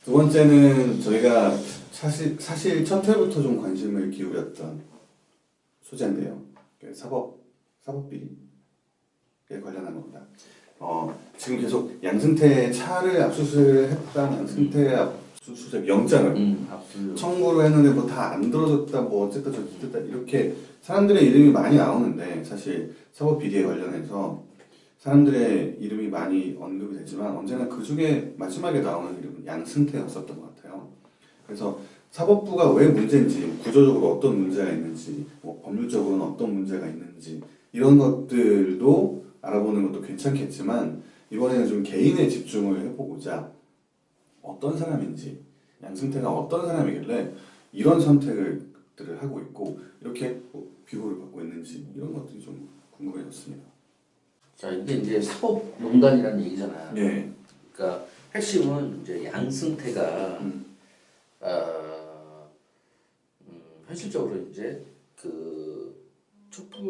두 번째는 저희가 사실 첫 회부터 좀 관심을 기울였던 소재인데요. 사법비리에 관련한 겁니다. 지금 계속 양승태 차를 압수수색을 했다, 양승태 압수수색 영장을 청구를 했는데 뭐 다 안 들어줬다, 뭐 어쨌다 저쨌다 이렇게 사람들의 이름이 많이 나오는데, 사실 사법비리에 관련해서 사람들의 이름이 많이 언급이 되지만 언제나 그 중에 마지막에 나오는 이름은 양승태였었던 것 같아요. 그래서 사법부가 왜 문제인지, 구조적으로 어떤 문제가 있는지, 뭐 법률적으로는 어떤 문제가 있는지 이런 것들도 알아보는 것도 괜찮겠지만, 이번에는 좀 개인에 집중을 해보고자 어떤 사람인지, 양승태가 어떤 사람이길래 이런 선택들을 하고 있고 이렇게 비호를 받고 있는지, 이런 것들이 좀 궁금해졌습니다. 자, 이게 이제 사법농단이라는 얘기잖아요. 네. 그러니까 핵심은 이제 양승태가 현실적으로 이제 그 촛불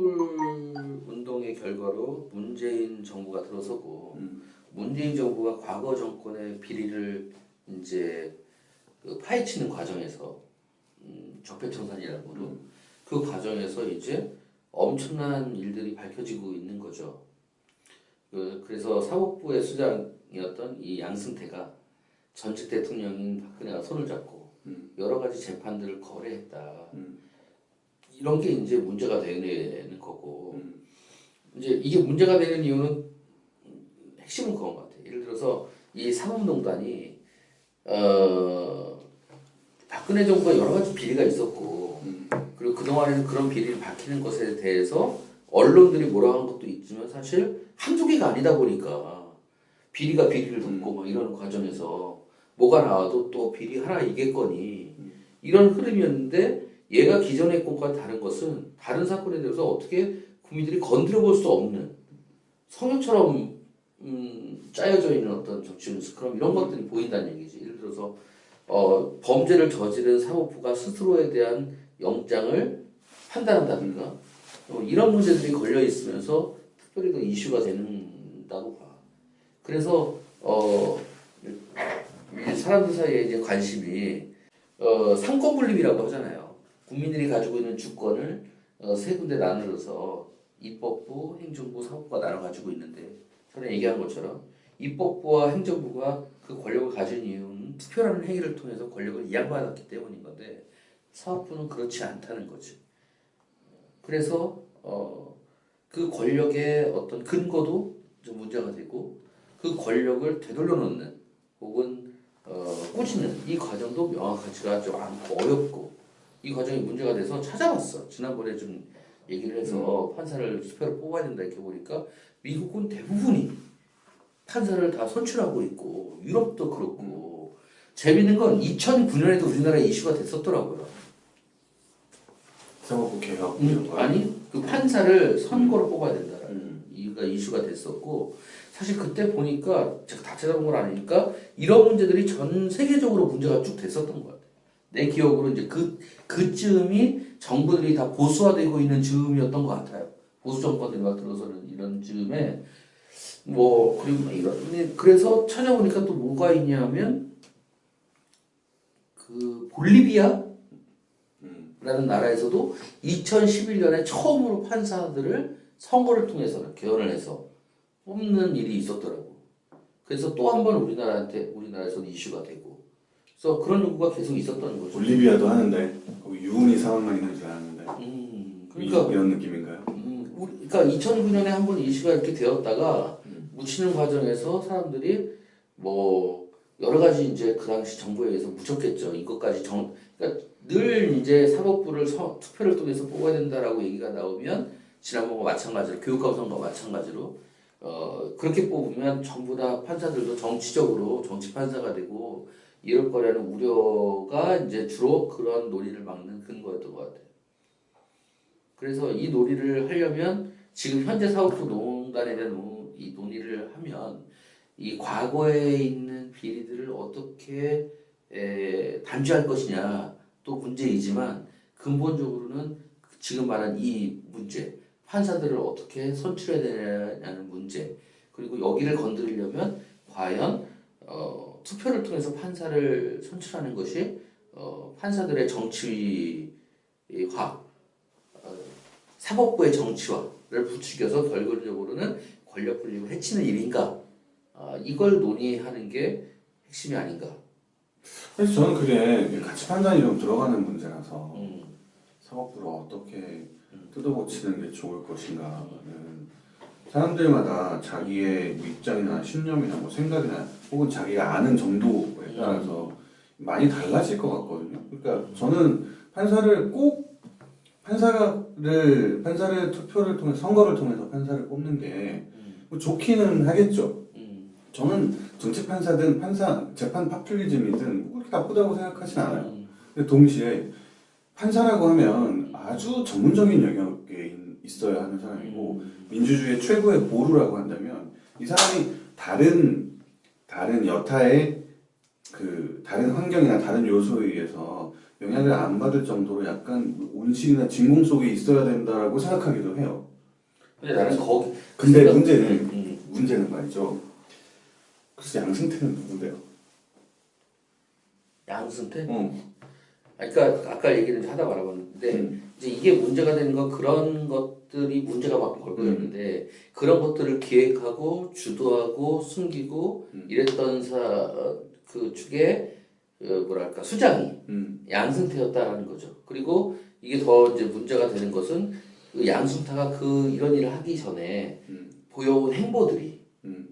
운동의 결과로 문재인 정부가 들어서고, 문재인 정부가 과거 정권의 비리를 이제 그 파헤치는 과정에서 적폐청산이라고 부르는 그 과정에서 이제 엄청난 일들이 밝혀지고 있는 거죠. 그래서 사법부의 수장이었던 이 양승태가 전직 대통령인 박근혜가 손을 잡고 여러 가지 재판들을 거래했다. 이런 게 이제 문제가 되는 거고, 이제 이게 문제가 되는 이유는 핵심은 그건 것 같아요. 예를 들어서 이 사법농단이 박근혜 정부가 여러 가지 비리가 있었고, 그리고 그동안에는 그런 비리를 밝히는 것에 대해서 언론들이 뭐라 하는 것도 있지만 사실 한두 개가 아니다 보니까 비리가 비리를 덮고 막 이런 과정에서 뭐가 나와도 또 비리 하나 이겠거니 이런 흐름이었는데, 얘가 기존의 것과 다른 것은 다른 사건에 대해서 어떻게 국민들이 건드려 볼 수 없는 성역처럼 짜여져 있는 어떤 정치 뉴스, 그럼 이런 것들이 보인다는 얘기지. 예를 들어서 범죄를 저지른 사법부가 스스로에 대한 영장을 판단한다든가 이런 문제들이 걸려 있으면서 특별히 더 이슈가 된다고 봐. 그래서 사람들 사이에 이제 관심이 상권 분립이라고 하잖아요. 국민들이 가지고 있는 주권을 세 군데 나누어서 입법부, 행정부, 사법부가 나눠 가지고 있는데, 전에 얘기한 것처럼 입법부와 행정부가 그 권력을 가진 이유는 투표라는 행위를 통해서 권력을 이양받았기 때문인 건데, 사법부는 그렇지 않다는 거지. 그래서 그 권력의 어떤 근거도 좀 문제가 되고, 그 권력을 되돌려 놓는 혹은 꾸짖는 이 과정도 명확하지가 좀 않고 어렵고, 이 과정이 문제가 돼서 찾아봤어. 지난번에 좀 얘기를 해서 판사를 수표로 뽑아야 된다 이렇게 보니까 미국은 대부분이 판사를 다 선출하고 있고, 유럽도 그렇고. 재밌는 건 2009년에도 우리나라에 이슈가 됐었더라고요. 사법부 개혁 이런 거. 아니, 그 판사를 선거로 뽑아야 된다라는 이유가 이슈가 됐었고, 사실 그때 보니까 제가 다 찾아본 걸 아니까 이런 문제들이 전 세계적으로 문제가 쭉 됐었던 것 같아요. 내 기억으로 이제 그쯤이 정부들이 다 보수화되고 있는 즈음이었던 것 같아요. 보수 정권들이 막 들어서는 이런 즈음에 그리고 이런, 그래서 찾아보니까 또 뭐가 있냐면 그 볼리비아 라는 나라에서도 2011년에 처음으로 판사들을 선거를 통해서는 개헌을 해서 뽑는 일이 있었더라고. 그래서 또 한 번 우리나라에서도 이슈가 되고, 그래서 그런 요구가 계속 있었던 거죠. 볼리비아도 하는데 거기 유흥이 사원만 있는 줄 알았는데. 그러니까 이런 느낌인가요? 그러니까 2009년에 한 번 이슈가 이렇게 되었다가 묻히는 과정에서 사람들이 여러 가지 이제 그 당시 정부에 의해서 묻혔겠죠. 이것까지 그러니까 늘 이제 사법부를 투표를 통해서 뽑아야 된다라고 얘기가 나오면, 지난번과 마찬가지로 교육감 선거와 마찬가지로 그렇게 뽑으면 전부 다 판사들도 정치적으로 정치 판사가 되고 이럴 거라는 우려가 이제 주로 그런 논의를 막는 근거였던 것 같아요. 그래서 이 논의를 하려면 지금 현재 사법부 농단에 대한 이 논의를 하면 이 과거에 있는 비리들을 어떻게 단죄할 것이냐 또 문제이지만, 근본적으로는 지금 말한 이 문제, 판사들을 어떻게 선출해야 되냐는 문제, 그리고 여기를 건드리려면 과연 투표를 통해서 판사를 선출하는 것이 판사들의 정치화, 사법부의 정치화를 부추겨서 결과적으로는 권력 분립을 해치는 일인가? 이걸 논의하는 게 핵심이 아닌가? 그래서 저는 그게 가치 판단이 좀 들어가는 문제라서 음, 사법부를 어떻게 뜯어고치는 게 좋을 것인가는 사람들마다 자기의 뭐 입장이나 신념이나 뭐 생각이나 혹은 자기가 아는 정도에 따라서 많이 달라질 것 같거든요. 그러니까 저는 판사를 투표를 통해 선거를 통해서 판사를 뽑는 게뭐 좋기는 하겠죠. 저는 정치 판사든 재판 파퓰리즘이든 뭐 그렇게 나쁘다고 생각하진 않아요. 근데 동시에 판사라고 하면 아주 전문적인 영역에 있어야 하는 사람이고 민주주의의 최고의 보루라고 한다면 이 사람이 다른 여타의 다른 환경이나 다른 요소에 의해서 영향을 안 받을 정도로 약간 온실이나 진공 속에 있어야 된다라고 생각하기도 해요. 근데 나는 근데 문제는 말이죠. 그래서 양승태는 누군데요? 양승태? 어. 그러니까 아까 얘기를 하다 말아봤는데 이제 이게 문제가 되는 건 그런 것들이 문제가 막 벌어졌는데 그런 것들을 기획하고 주도하고 숨기고 이랬던 그 축의 뭐랄까 수장이 양승태였다라는 거죠. 그리고 이게 더 이제 문제가 되는 것은 그 양승태가 이런 일을 하기 전에 보여온 행보들이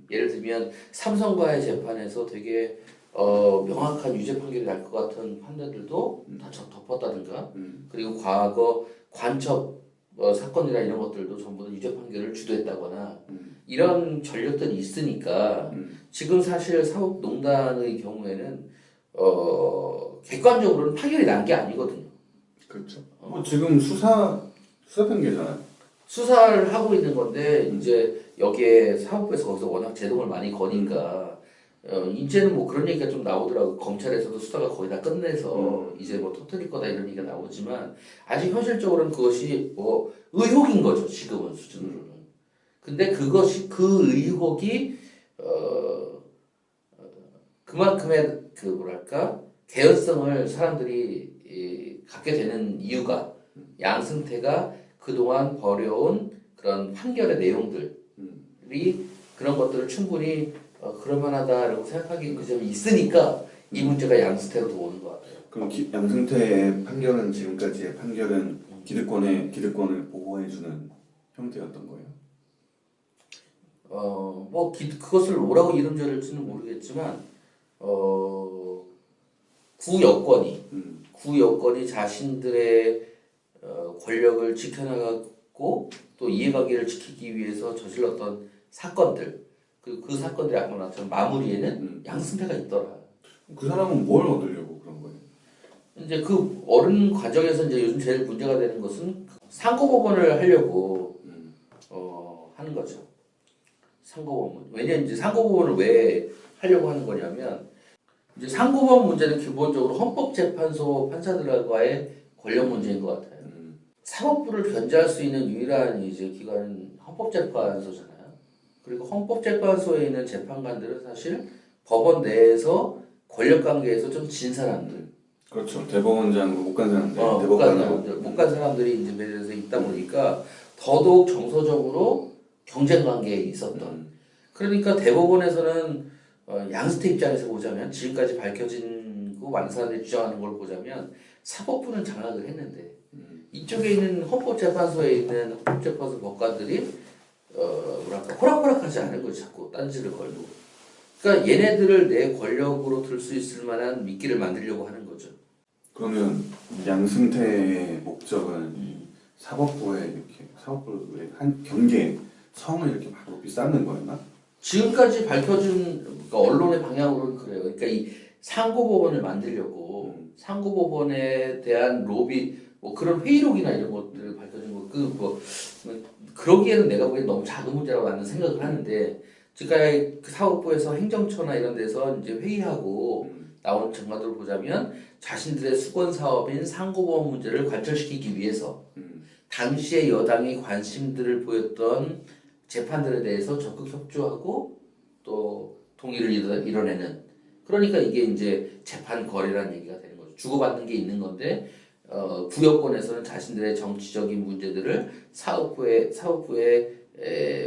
예를 들면 삼성과의 재판에서 되게 명확한 유죄 판결이 날 것 같은 판례들도 다 덮었다든가 그리고 과거 관첩 사건이나 이런 것들도 전부 다 유죄 판결을 주도했다거나 이런 전력들이 있으니까 지금 사실 사법농단의 경우에는 객관적으로는 판결이 난 게 아니거든요. 그렇죠. 뭐 지금 수사 단계잖아요. 수사를 하고 있는 건데 이제 여기에 사법부에서 거기서 워낙 제동을 많이 거니까 이제는 뭐 그런 얘기가 좀 나오더라고. 검찰에서도 수사가 거의 다 끝내서 이제 뭐 터뜨릴 거다 이런 얘기가 나오지만 아직 현실적으로는 그것이 뭐 의혹인 거죠. 지금은 수준으로는. 근데 그것이 그 의혹이 그만큼의 그 뭐랄까 개연성을 사람들이 갖게 되는 이유가 양승태가 그동안 벌여온 그런 판결의 내용들이 그런 것들을 충분히 그럴만하다라고 생각하기 그 점이 있으니까 이 문제가 양승태로 오는 것 같아요. 그럼 양승태의 판결은 지금까지의 판결은 기득권을 보호해주는 형태였던 거예요? 뭐 그것을 뭐라고 이름 지을지는 모르겠지만 구여권이 자신들의 권력을 지켜나가고 또 이해관계를 지키기 위해서 저질렀던 사건들 그 사건들이 아까 말한 마무리에는 양승태가 있더라. 그 사람은 뭘 얻으려고 그런 거예요? 이제 그 어른 과정에서 이제 요즘 제일 문제가 되는 것은 상고법원을 하려고 하는 거죠. 상고법원. 왜냐면 이제 상고법원을 왜 하려고 하는 거냐면 이제 상고법원 문제는 기본적으로 헌법재판소 판사들과의 권력 문제인 것 같아요. 사법부를 견제할 수 있는 유일한 이제 기관은 헌법재판소잖아요. 그리고 헌법재판소에 있는 재판관들은 사실 법원 내에서 권력 관계에서 좀 진 사람들. 그렇죠. 대법원장 못 간 사람들, 못 간 사람들이 이제 매일에서 있다 보니까 더더욱 정서적으로 경쟁 관계에 있었던. 그러니까 대법원에서는 양승태 입장에서 보자면 지금까지 밝혀진 거 많은 사람들이 주장하는 걸 보자면 사법부는 장악을 했는데 이쪽에 있는 헌법재판소에 있는 헌법재판소 법관들이 뭐랄까 호락호락하지 않은 거죠. 자꾸 딴지를 걸고. 그러니까 얘네들을 내 권력으로 들 수 있을 만한 미끼를 만들려고 하는 거죠. 그러면 양승태의 목적은 사법부의 한 경계 성을 이렇게 막 높이 쌓는 거였나? 지금까지 밝혀진 그러니까 언론의 방향으로는 그래요. 그러니까 이 상고법원을 만들려고 상고법원에 대한 로비 뭐 그런 회의록이나 이런 것들을 밝혀진 거 그러기에는 내가 보기엔 너무 작은 문제라고 나는 생각을 하는데 지금까지 그 사법부에서 행정처나 이런 데서 이제 회의하고 나오는 정과들을 보자면 자신들의 수건 사업인 상고법원 문제를 관철시키기 위해서 당시의 여당이 관심들을 보였던 재판들에 대해서 적극 협조하고 또 동의를 이뤄내는 그러니까 이게 이제 재판 거래라는 얘기가 되는 거죠. 주고받는 게 있는 건데 부여권에서는 자신들의 정치적인 문제들을 사업부의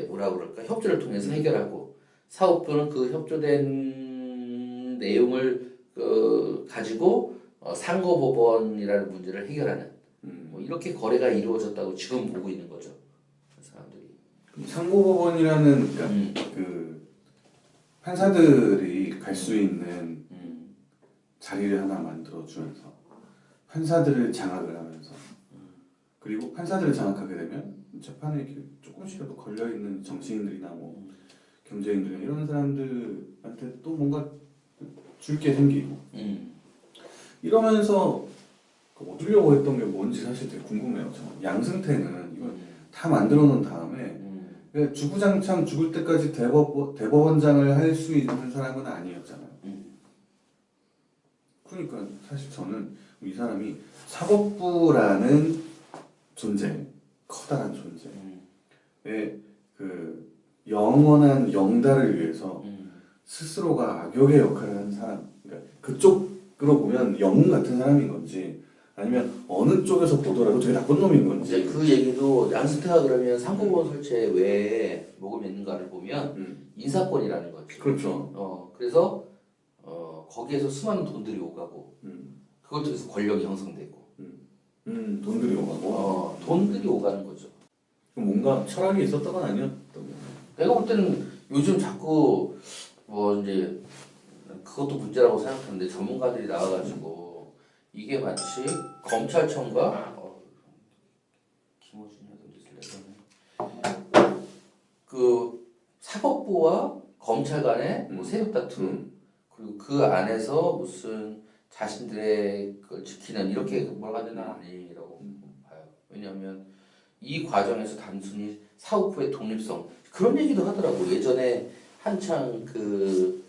뭐라 그럴까 협조를 통해서 해결하고 사업부는 그 협조된 내용을 가지고 상고법원이라는 문제를 해결하는 뭐 이렇게 거래가 이루어졌다고 지금 보고 있는 거죠. 사람들이. 상고법원이라는 그러니까 그 판사들이 갈 수 있는 자리를 하나 만들어주면서 판사들을 장악을 하면서 그리고 판사들을 장악하게 되면 재판에 이렇게 조금씩이라도 걸려있는 정치인들이나 뭐 경제인들이나 이런 사람들한테 또 뭔가 줄 게 생기고 이러면서 얻으려고 했던 게 뭔지 사실 되게 궁금해요. 저는. 양승태는 이걸 다 만들어 놓은 다음에 주구장창 죽을 때까지 대법원장을 할 수 있는 사람은 아니었잖아요. 그러니까 사실 저는 이 사람이 사법부라는 존재, 커다란 존재의 그 영원한 영달을 위해서 스스로가 악역의 역할을 하는 사람, 그러니까 그쪽으로 보면 영웅 같은 사람인 건지 아니면 어느 쪽에서 보더라도 되게 나쁜 놈인 건지. 이제 그 얘기도 양승태가 그러면 상고법원 설치에 왜 목을 맺는가를 보면 인사권이라는 거지. 그렇죠. 그래서 거기에서 수많은 돈들이 오가고 그걸 통해서 권력이 형성되고 돈들이 오가고 돈들이 오가는 거죠. 뭔가 철학이 있었던 건 아니었던 거예요. 내가 볼 때는 요즘 자꾸 뭐 이제 그것도 문제라고 생각하는데 전문가들이 나와가지고 이게 마치 검찰청과 김호준이라든지 그 사법부와 검찰 간의 뭐 세력 다툼 그리고 그 안에서 무슨 자신들의 걸 지키는 이렇게 뭐라고 하는 건 아니라고 봐요. 왜냐하면 이 과정에서 단순히 사법부의 독립성 그런 얘기도 하더라고. 예전에 한창 그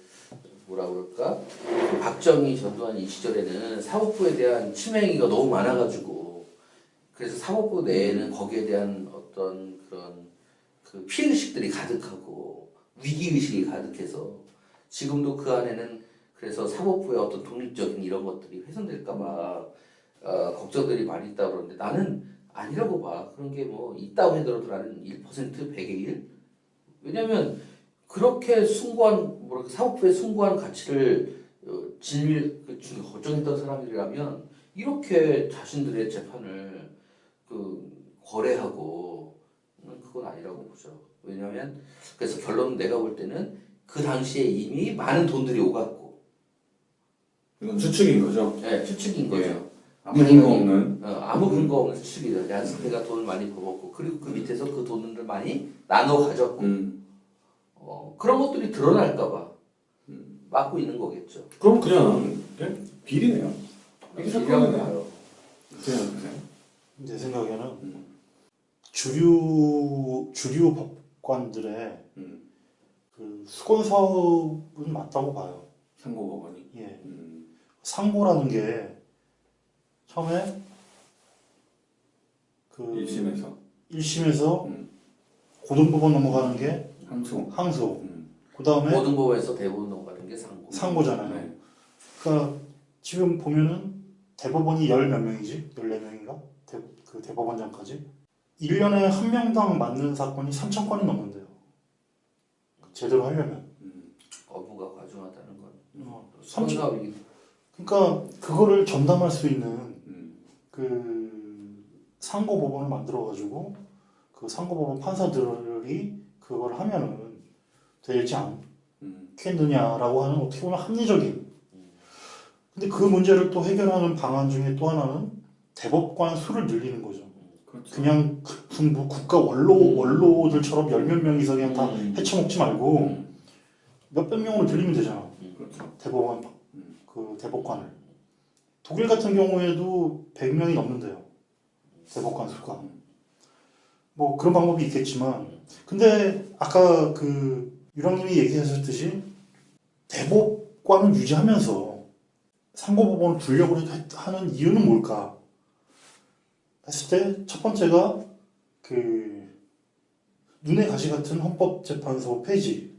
뭐라 그럴까 박정희 전두환 이 시절에는 사법부에 대한 침해 행위가 너무 많아가지고 그래서 사법부 내에는 거기에 대한 어떤 그런 그 피해의식들이 가득하고 위기의식이 가득해서 지금도 그 안에는 그래서 사법부의 어떤 독립적인 이런 것들이 훼손될까봐 걱정들이 많이 있다고 그러는데 나는 아니라고 봐. 그런 게 뭐 있다고 하더라도 나는 1% 100의 1? 왜냐면 그렇게 숭고한 뭐랄까 사법부의 숭고한 가치를 걱정했던 사람들이라면 이렇게 자신들의 재판을 그 거래하고 그건 아니라고 보죠. 왜냐면 그래서 결론은 내가 볼 때는 그 당시에 이미 많은 돈들이 오갔고 이건 추측인 거죠? 네, 추측인 거죠. 예. 아무 근거 없는 아무 근거 없는 추측이죠. 양승태가 돈을 많이 벌었고 그리고 그 밑에서 그 돈을 많이 나눠 가졌고 그런 것들이 드러날까봐 막고 있는 거겠죠. 그럼 그냥 비리네요. 이게 사건이네요. 봐요. 어떻게 생각하세요? 내 생각에는 주류 법관들의 그 수건 사업은 맞다고 봐요. 상고법원이. 예. 상고라는 게 처음에 그 1심에서 고등법원 넘어가는 게 항소. 그 다음에 고등법원에서 대법원 넘어가는 게 상고잖아요. 네. 그러니까 지금 보면은 대법원이 열 몇 명이지? 14명인가? 그 대법원장까지 1년에 한 명당 맞는 사건이 3,000건이 넘는데요. 제대로 하려면 업무가 과중하다는 건 3,000. 사업이 그러니까 그거를 전담할 수 있는 그 상고법원을 만들어가지고 그 상고법원 판사들이 그걸 하면은 되지 않겠느냐라고 하는 어떻게 보면 합리적인. 근데 그 문제를 또 해결하는 방안 중에 또 하나는 대법관 수를 늘리는 거죠. 그렇죠. 그냥 무슨 뭐 국가 원로들처럼 열 몇 명이서 그냥 다 헤쳐먹지 말고 몇백 명으로 늘리면 되잖아. 그렇죠. 대법원 그 대법관을. 독일 같은 경우에도 100명이 넘는데요. 대법관 수가. 뭐 그런 방법이 있겠지만 근데 아까 그 유랑님이 얘기하셨듯이 대법관을 유지하면서 상고법원을 두려고 하는 이유는 뭘까 했을 때 첫 번째가 그 눈의 가시 같은 헌법재판소 폐지로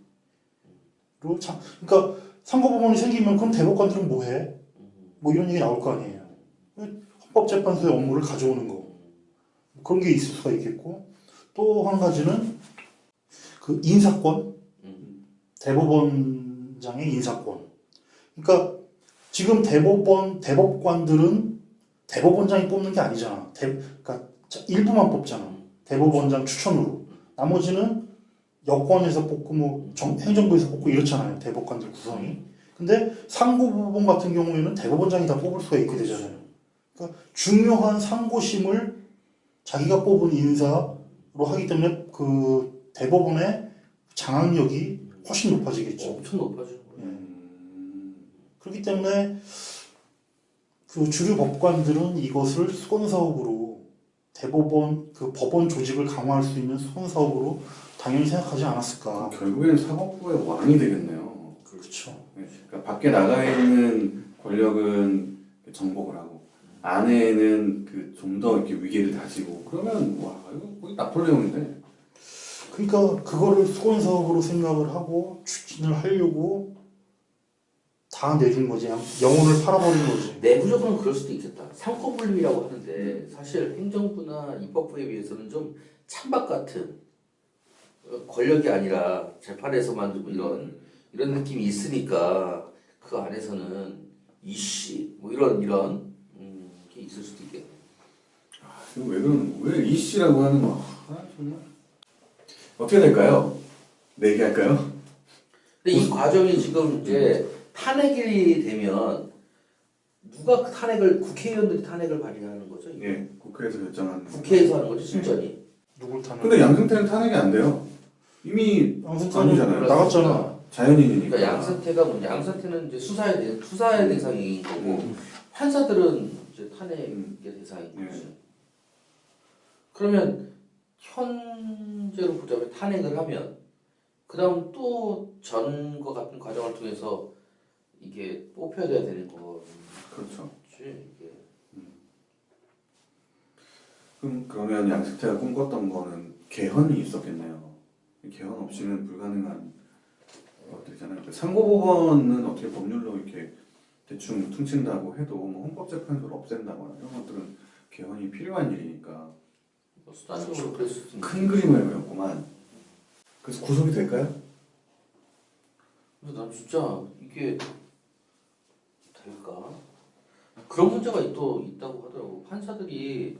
그러니까 상고법원이 생기면 그럼 대법관들은 뭐해? 뭐 이런 얘기 나올 거 아니에요. 헌법재판소의 업무를 가져오는 거. 그런 게 있을 수가 있겠고 또 한 가지는 그 인사권, 대법원장의 인사권. 그러니까 지금 대법관들은 대법원장이 뽑는 게 아니잖아. 그러니까 일부만 뽑잖아. 대법원장 추천으로. 나머지는 여권에서 뽑고 뭐 행정부에서 뽑고 이렇잖아요. 대법관들 구성이. 근데 상고법원 같은 경우에는 대법원장이 다 뽑을 수가 있게 되잖아요. 그러니까 중요한 상고심을 자기가 뽑은 인사로 하기 때문에 그 대법원의 장악력이 훨씬 높아지겠죠. 엄청 높아지는 거예요. 그렇기 때문에 그 주류 법관들은 이것을 수건 사업으로 대법원 그 법원 조직을 강화할 수 있는 수건 사업으로 당연히 생각하지 않았을까. 결국에는 사법부의 왕이 되겠네요. 그렇죠. 그러니까 밖에 나가 있는 권력은 정복을 하고 안에는 그 좀 더 이렇게 위계를 다지고 그러면 와 이거 거의 나폴레옹인데. 그러니까 그거를 수건 사업으로 생각을 하고 추진을 하려고 다 내준 거지. 영혼을 팔아버린 거지. 내부적으로는 그럴 수도 있겠다. 상권분립이라고 하는데 사실 행정부나 입법부에 비해서는 좀 찬밥 같은 권력이 아니라 재판에서만 좀 이런 느낌이 있으니까 그 안에서는 이씨 뭐 이런 게 있을 수도 있겠네. 지금 왜 이씨라고 하는 거? 정말 어떻게 될까요? 내기할까요? 근데 이 과정이 지금 이제 탄핵이 되면 누가 그 탄핵을 국회의원들이 탄핵을 발의하는 거죠? 이거? 예, 국회에서 결정하는. 국회에서 하는 거죠, 순전히. 누굴 타는? 근데 양승태는 탄핵이 안 돼요. 이미 양승태는 아니잖아요. 나갔잖아. 자연인이니까. 그러니까 양승태가 뭐냐? 양승태는 이제 수사의 대상인 거고 판사들은 이제 탄핵의 대상인 거지. 그러면 현재로 보자면 탄핵을 하면 그 다음 또 전과 같은 과정을 통해서 이게 뽑혀져야 되는 거. 그렇죠. 이게. 그러면 양승태가 꿈꿨던 거는 개헌이 있었겠네요. 개헌 없이는 불가능한 것들이잖아요. 상고법원은 어떻게 법률로 이렇게 대충 퉁친다고 해도 뭐 헌법재판소를 없앤다거나 이런 것들은 개헌이 필요한 일이니까 뭐 수단적으로 그럴 수 있는. 큰 그림을 그렸구만. 그래서 구속이 될까요? 근데 난 진짜 이게 될까? 그런 문제가 또 있다고 하더라고. 판사들이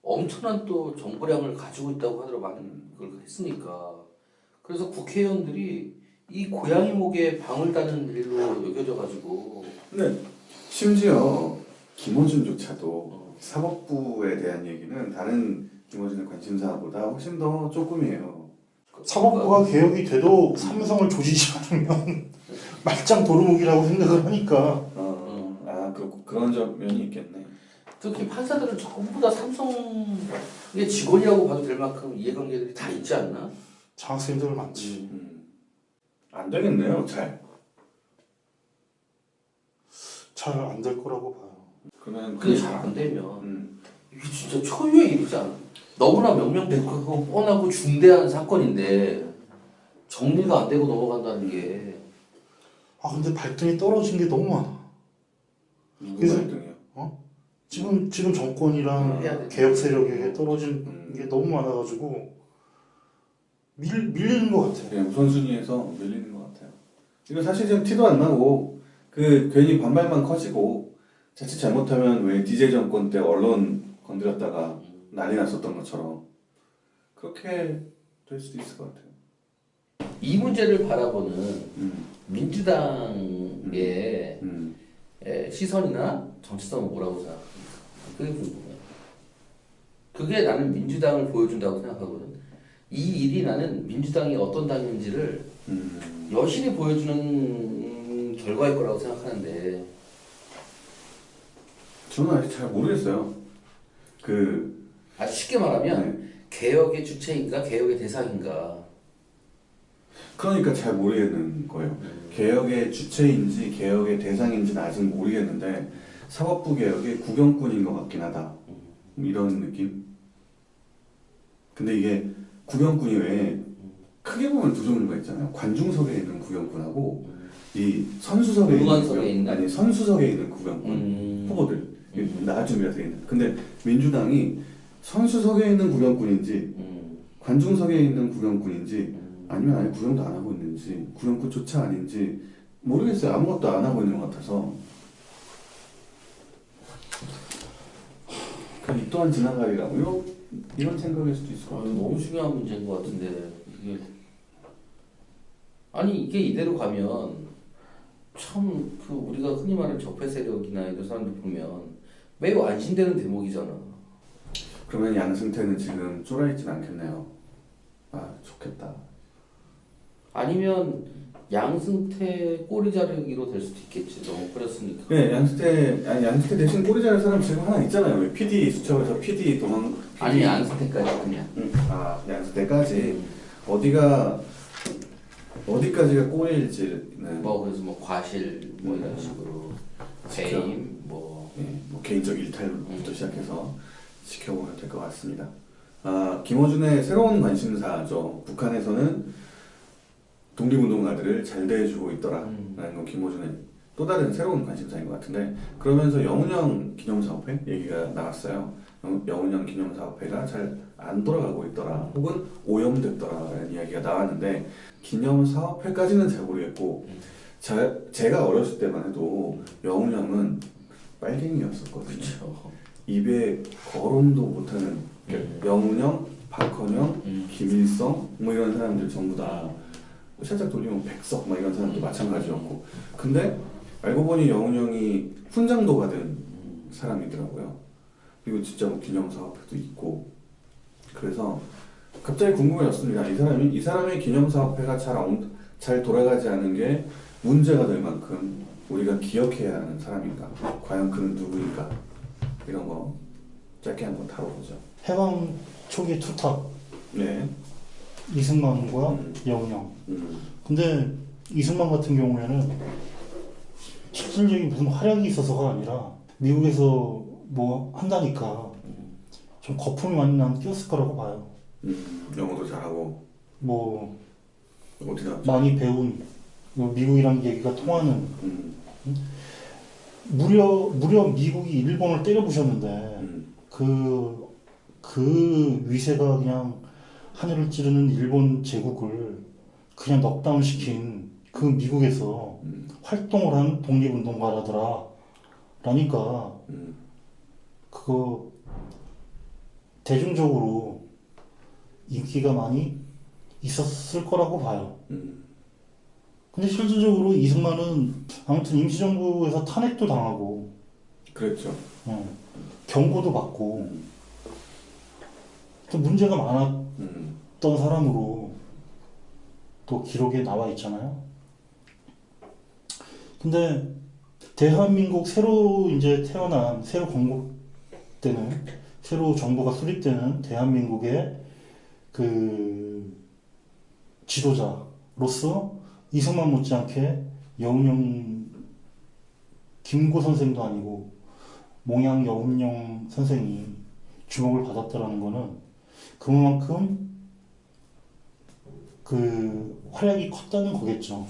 엄청난 또 정보량을 가지고 있다고 하더라고. 많은 걸 했으니까. 그래서 국회의원들이 이 고양이 목에 방울 따는 일로 여겨져가지고. 근데 심지어 김어준조차도 사법부에 대한 얘기는 다른 김어준의 관심사보다 훨씬 더 조금이에요. 사법부가 개혁이 돼도 삼성을 조지지 않으면 말짱 도루묵이라고 생각을 하니까. 그런 면이 있겠네. 특히 판사들은 전부 다 삼성의 직원이라고 봐도 될 만큼 이해관계들이 다 있지 않나? 장학생들 많지. 안 되겠네요, 잘. 잘 안 될 거라고 봐요. 그러면 그게 잘 안 되면 이게 진짜 초유의 일이지 않아? 너무나 명명백백하고 뻔하고 중대한 사건인데 정리가 안 되고 넘어간다는 게. 아 근데 발등에 떨어진 게 너무 많아. 누구 그래서- 갈등이요? 지금 정권이랑 해야 돼. 개혁 세력에게 떨어진 게 너무 많아가지고 밀리는 것 같아. 그냥 우선순위에서 밀리는 것 같아요. 이거 사실 지금 티도 안 나고 괜히 반발만 커지고 자칫 잘못하면 왜 DJ 정권 때 언론 건드렸다가 난리 났었던 것처럼 그렇게 될 수도 있을 것 같아요. 이 문제를 바라보는 민주당의 시선이나 정체성은 뭐라고 생각합니까? 그게 궁금해요. 그게 나는 민주당을 보여준다고 생각하거든. 이 일이 나는 민주당이 어떤 당인지를 여실히 보여주는 결과일 거라고 생각하는데. 저는 아직 잘 모르겠어요. 아주 쉽게 말하면 네. 개혁의 주체인가 개혁의 대상인가. 그러니까 잘 모르겠는 거예요. 개혁의 주체인지 개혁의 대상인지는 아직 모르겠는데 사법부 개혁의 구경꾼인 것 같긴 하다. 이런 느낌? 근데 이게 구경꾼이 왜 크게 보면 두 종류가 있잖아요. 관중석에 있는 구경꾼하고 이 선수석에 응원석에 있는? 아니 선수석에 있는 구경꾼 후보들 나갈 준비가 돼 있는. 근데 민주당이 선수석에 있는 구경꾼인지 관중석에 있는 구경꾼인지 아니면 아예 구경도 안 하고 있는지 구경꾼조차 아닌지 모르겠어요. 아무것도 안 하고 있는 것 같아서 그냥 이 또한 지나가리라고 이런 생각일 수도 있을 것 같아요. 너무 중요한 문제인 것 같은데 이게 아니 이게 이대로 가면 참 그 우리가 흔히 말하는 적폐 세력이나 이런 사람들 보면 매우 안심되는 대목이잖아. 그러면 양승태는 지금 쫄아있진 않겠네요. 아 좋겠다. 아니면 양승태 꼬리 자르기로 될 수도 있겠지. 너무 뿌렸으니까. 네, 양승태 대신 꼬리 자를 사람 지금 하나 있잖아요. 왜 PD 수첩에서 PD 도망. 아니 양승태까지 그냥. 양승태까지 어디까지가 꼬리일지는 그래서 과실 이런 식으로 배임 뭐 개인적 일탈부터 시작해서 지켜보면 될 것 같습니다. 김어준의 새로운 관심사죠. 북한에서는 독립운동가들을 잘 대해주고 있더라라는 건 김어준의 또 다른 새로운 관심사인 것 같은데 그러면서 영운형 기념사업회 얘기가 나왔어요. 영운형 기념사업회가 잘 안 돌아가고 있더라 혹은 오염됐더라라는 이야기가 나왔는데 기념사업회까지는 잘 모르겠고 제가 어렸을 때만 해도 영운형은 빨갱이였었거든요. 그쵸. 입에 거론도 못하는 영운형, 박헌영, 김일성 뭐 이런 사람들 전부 다 살짝 돌리면 백석 막 이런 사람도 마찬가지였고 근데 알고 보니 영운형이 훈장도 받은 사람이더라고요. 그리고 진짜 뭐 기념사업회도 있고 그래서 갑자기 궁금해졌습니다. 이 사람의 기념사업회가 잘 돌아가지 않은 게 문제가 될 만큼 우리가 기억해야 하는 사람인가? 과연 그는 누구인가? 이런 거 짧게 한번 다뤄보죠. 해방 초기 투탑 네. 이승만과 영운형. 근데 이승만 같은 경우에는 실질적인 무슨 활약이 있어서가 아니라 미국에서 뭐 한다니까 좀 거품이 많이 난 끼었을 거라고 봐요. 영어도 잘하고 뭐 어디 나왔죠? 많이 배운 미국이랑 얘기가 통하는 무려 미국이 일본을 때려 부셨는데 그 위세가 그냥 하늘을 찌르는 일본 제국을 그냥 넉다운 시킨 그 미국에서 활동을 한 독립운동가라더라 라니까 그거 대중적으로 인기가 많이 있었을 거라고 봐요. 근데 실질적으로 이승만은 아무튼 임시정부에서 탄핵도 당하고 그랬죠. 경고도 받고 또 문제가 많았던 사람으로 또 기록에 나와 있잖아요. 근데 대한민국 새로 이제 태어난 새로 건국되는 새로 정부가 수립되는 대한민국의 그 지도자로서 이승만 못지않게 여운형 김구 선생도 아니고 몽양 여운형 선생이 주목을 받았다라는 거는 그만큼 그 활약이 컸다는 거겠죠.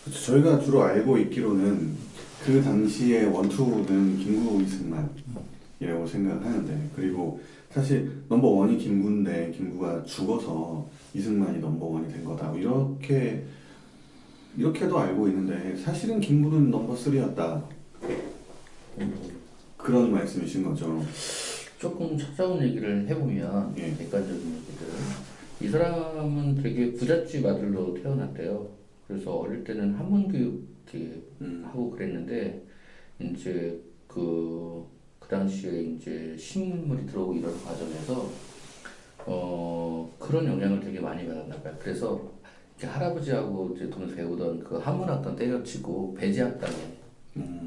그렇죠. 저희가 주로 알고 있기로는 그 당시의 원투는 김구 이승만이라고 생각하는데 그리고 사실 넘버원이 김구인데 김구가 죽어서 이승만이 넘버원이 된 거다 이렇게도 알고 있는데 사실은 김구는 넘버3였다 그런 말씀이신 거죠. 조금 찾아온 얘기를 해보면 객관적인 얘기들 이 사람은 되게 부잣집 아들로 태어났대요. 그래서 어릴 때는 한문교육 이렇게 하고 그랬는데 이제 그 당시에 이제 신문물이 들어오고 이런 과정에서 그런 영향을 되게 많이 받았나 봐요. 그래서 이렇게 할아버지하고 이제 동네에서 배우던 그 한문학당 때려치고 배제학당에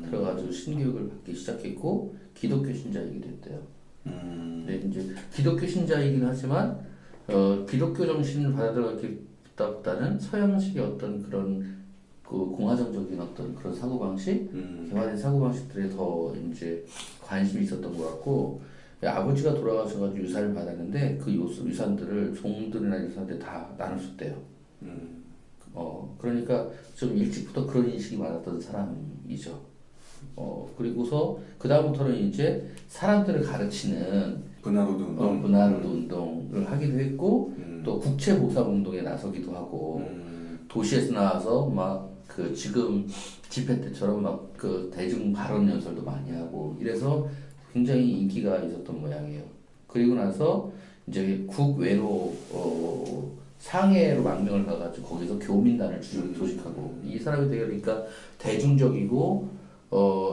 들어가지고 신교육을 받기 시작했고 기독교 신자이게 됐대요. 근데 이제 기독교 신자이긴 하지만 기독교 정신을 받아들였기보다는 서양식의 어떤 그런 그 공화정적인 어떤 그런 사고방식, 개화된 사고방식들에 더 이제 관심이 있었던 것 같고 아버지가 돌아가셔가지고 유산을 받았는데 그 유산들을 종들이나 유산들 다 나눴었대요. 그러니까 좀 일찍부터 그런 인식이 많았던 사람이죠. 그리고서 그 다음부터는 이제 사람들을 가르치는 분화로드 운동. 분화로드 운동을 하기도 했고 음. 또 국채보상 운동에 나서기도 하고 도시에서 나와서 막 그 지금 집회 때처럼 막 그 대중 발언 연설도 많이 하고 이래서 굉장히 인기가 있었던 모양이에요. 그리고 나서 이제 국외로 상해로 망명을 가가지고 거기서 교민단을 조직하고 이 사람이 되게 그러니까 대중적이고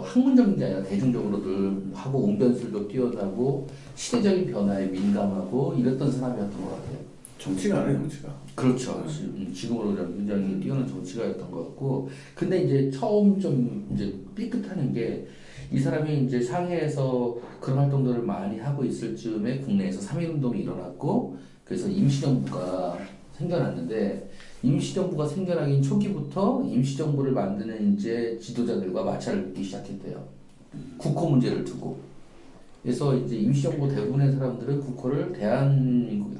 학문적인 게 아니라 대중적으로들 하고 웅변술도 뛰어나고 시대적인 변화에 민감하고 이랬던 사람이었던 것 같아요. 정치가네, 정치가. 그렇죠. 지금으로 굉장히 뛰어난 정치가였던 것 같고, 근데 이제 처음 좀 이제 삐끗하는 게 이 사람이 이제 상해에서 그런 활동들을 많이 하고 있을 즈음에 국내에서 3.1운동이 일어났고, 그래서 임시정부가 생겨났는데, 임시정부가 생겨나긴 초기부터 임시정부를 만드는 이제 지도자들과 마찰을 빚기 시작했대요. 국호 문제를 두고. 그래서 이제 임시정부 대부분의 사람들은 국호를 대한민국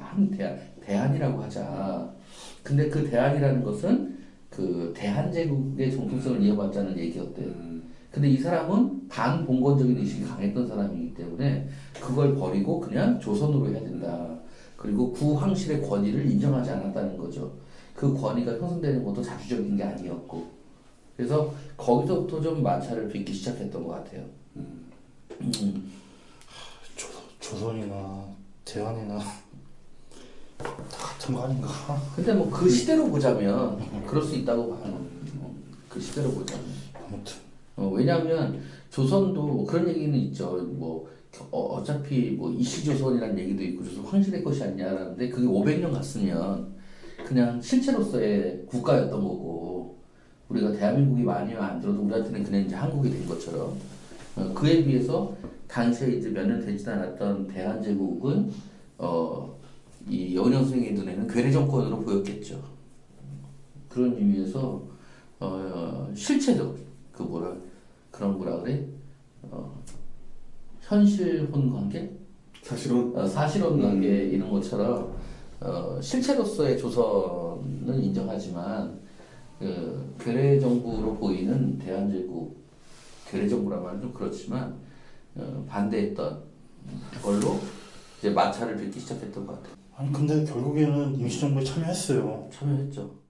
대한이라고 하자. 근데 그 대한이라는 것은 그 대한제국의 정통성을 이어받자는 얘기였대요. 근데 이 사람은 반봉건적인 의식이 강했던 사람이기 때문에 그걸 버리고 그냥 조선으로 해야 된다. 그리고 구황실의 권위를 인정하지 않았다는 거죠. 그 권위가 형성되는 것도 자주적인 게 아니었고. 그래서 거기서부터 좀 마찰을 빚기 시작했던 것 같아요. 조선이나 대한이나 다 같은 거 아닌가? 근데 뭐 그 시대로 보자면 그럴 수 있다고 봐요. 그 시대로 보자면. 아무튼 왜냐하면 조선도 그런 얘기는 있죠. 뭐 어차피 뭐 이시조선이라는 얘기도 있고 조선 황실의 것이 아니냐라는데 그게 500년 갔으면 그냥 실체로서의 국가였던 거고 우리가 대한민국이 많이 만들어도 우리한테는 그냥 이제 한국이 된 것처럼 그에 비해서 당시에 이제 몇 년 되지도 않았던 대한제국은 이 여운형 선생의 눈에는 괴뢰 정권으로 보였겠죠. 그런 의미에서 실체적 그런 뭐라 그래 현실혼 관계 사실은 사실혼 관계 이런 것처럼 실체로서의 조선은 인정하지만 그 괴뢰 정부로 보이는 대한제국 괴뢰 정부란 말은 좀 그렇지만 반대했던 걸로 이제 마찰을 빚기 시작했던 것 같아요. 아니 근데 결국에는 임시정부에 참여했어요. 참여했죠.